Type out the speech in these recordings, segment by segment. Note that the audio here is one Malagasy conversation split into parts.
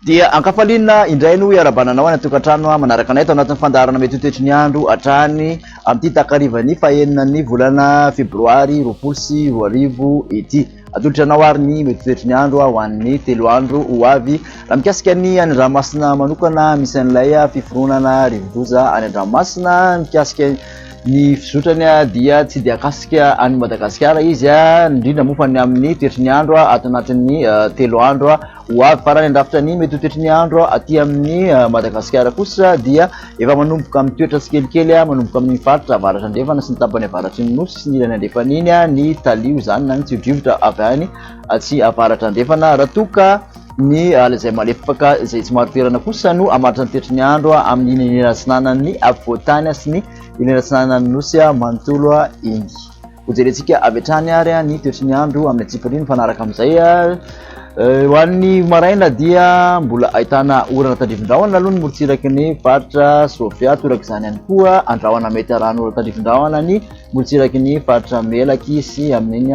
Dia ankafaliana indray no iarabananao any tokantrano manaraka anay tao anatin'ny fandarana mety toetry ny andro hatrany amin'ity takarivany fahenina volana febroary 2024 ity. Atolotranao ary ny mety toetry ny andro ho an'ny 3 andro ho avy. Raha mikasika ny any Andranomasina manokana misy an'ilay fiforonana rivodoza any Andranomasina mikasika ny fizotrany dia tsy dia akasika any Madagasikara izy indrindra moa fa ny amin'ny toetry ny andro ato anatin'ny 3 andro ho avy. Farany andrafitra ny mety toetry ny andro aty amin'ny Madagasikara kosa dia efa manomboka amin'ny toetra tsikelikely manomboka amin'ny faritra avaratra andrefana sy ny tapany avaratry ny nosy sy ny ilany andrefana iny ny talio zany na ny tsiodrivotra avy any tsy avaratra andrefana raha toka ny alazay malefaka izay tsy maro toerana kosa no amaritra ny toetry ny andro amin'ny ineratsinanan'ny afovoantany sy ny ineratsinanan'ny nosy manontolo iny. Hojerentsika avy hatrany ary ny toetry ny andro amin'ny atsipany mifanaraka amin'izay ho an'ny maraina dia mbola ahitana orana tandrivon-drahona aloha ny morotsiraky ny faritra Sofia torak' izany ihany koa andrahona mety arahana orana tandrivon-drahona ny morotsiraky ny faritra Melaky sy amin'iny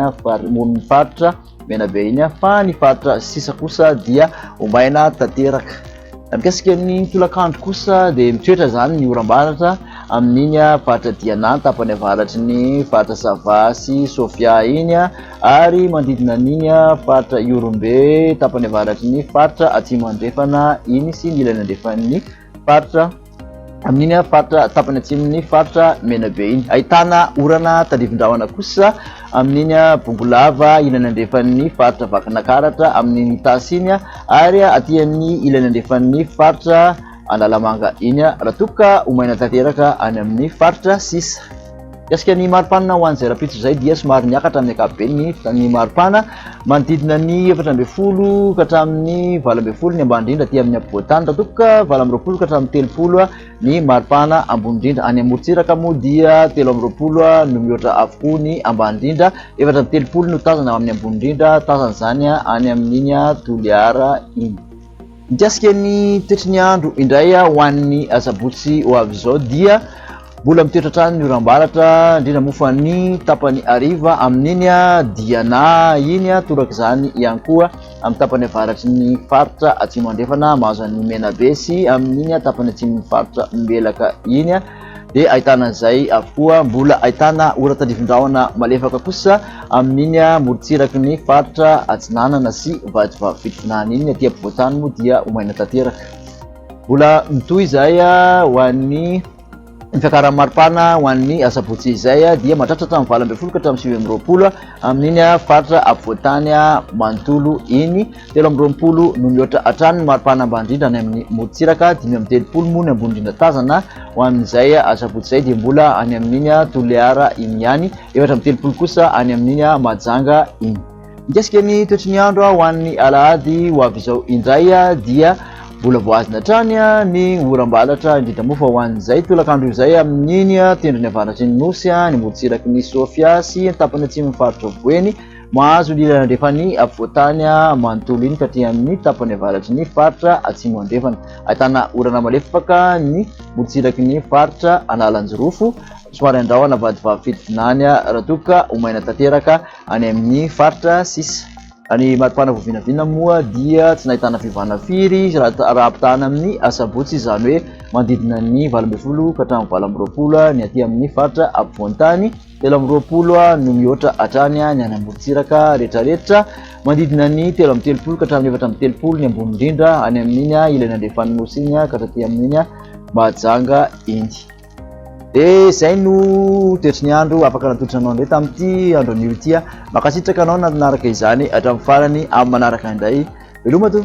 moron'ny faritra Menabe iny fa ny faritra sisa kosa dia ombaina tanteraka. Mikasika ny tolakandro kosa dia mitoetra zany ny oram-baratra amin'iny faritra Diana tapany avaratry ny faritra Sava sy Sofia iny ary manodidina an'iny faritra Iorombe tapany avaratry ny faritra atsimo andrefana iny sy ny ilany andrefan'ny faritra amin'iny faritra tapany atsimony faritra Menabe iny. Ahitana orana tandrivon-drahona kosa amin'iny Bongolava ilany andrefan'ny faritra Vakinakaratra amin'iny tasy iny ary aty amin'ny ilany andrefan'ny faritra Analamanga iny raha toka omaina tanteraka any amin'ny faritra sisa. Kasika ny maripana ho an'izay rapitso izay dia somary niakatra amin'ny ankapobeny ny maripana manodidina ny 4 ka hatramin'ny 20 ny ambany indrindra aty amin'ny afovoantany raha toka 20 ka hatramin'ny 30 ny maripana ambony indrindra. Any amorotsiraka moa dia 30 no mihoatra avokoa ny ambany indrindra, 430 no tazana amin'ny ambony indrindra tazana zany any amin'iny Toliara iny. Mikasika ny toetry ny andro indray ho an'ny sabotsy ho avy izao dia mbola mitoetra hatrany ny oram-baratra indrindra moa fa ny tapany ariva amin'iny Diana iny torak' izany ihany koa amin'ny tapany avaratry ny faritra atsimo andrefana mahazo an'ny Menabe sy amin'iny tapany atsimon'ny faritra Mbelaka iny dia ahitana an'izay avokoa. Mbola ahitana orana tandrivon-drahona malefaka kosa amin'iny morotsiraky ny faritra Atsinanana sy Vadivava Fitonana iny aty afovoantany moa dia omaina tanteraka. Mbola mitohy izay ho an'ny fiakaran'ny maripana ho an'ny sabotsy izay dia mahatratra hatramin'ny 20 ka hatramin'ny 20 amin'iny faritra afovoantany manontolo iny. 30 no mihoatra hatrany ny maripana ambany indrindra any amin'ny morotsiraka, 530 moa ny ambony indrindra tazana ho amin'izay sabotsy izay dia mbola any amin'iny Toliara iny ihany, 430 kosa any amin'iny Mahajanga iny. Mikasika ny toetry ny andro ho an'ny alahady ho avy izao indray dia mbola voazina hatrany ny oram-baratra indrindra moa fa ho an'izay tolakandro izay amin'iny tendrony avaratry ny nosy ny morotsiraky ny Sofia sy ny tapany atsimon'ny faritra Voeny mahazo ny ilany andrefany afovoantany manontolo iny ka hatỳ amin'ny tapany avaratry ny faritra atsimo andrefana. Ahitana orana malefaka ny morotsiraky ny faritra Analanjirofo somary andrahona Vadivava Fitonany raha toka omaina tanteraka any amin'ny faritra sisa. Any maripana voavinavina moa dia tsy nahitana fivana firy raha ampitahana amin'ny sabotsy izany hoe manodidina ny 12 ka hatramin'ny 20 ny aty amin'ny faritra afovoantany, 30 no mihoatra hatrany ny any amorotsiraka rehetrarehetra, manodidina ny 30 ka hatramin'ny 430 ny ambony indrindra any amin'iny ilany andrefan'ny nosy iny ka hatraty amin'iny Mahajanga iny. Dia izay no toetry ny andro afaka natotranao indray tamin'ity andro anio ity. Makasitraka anao nanaraka izany hatramin'ny farany amin'ny manaraka indray. Veloma to.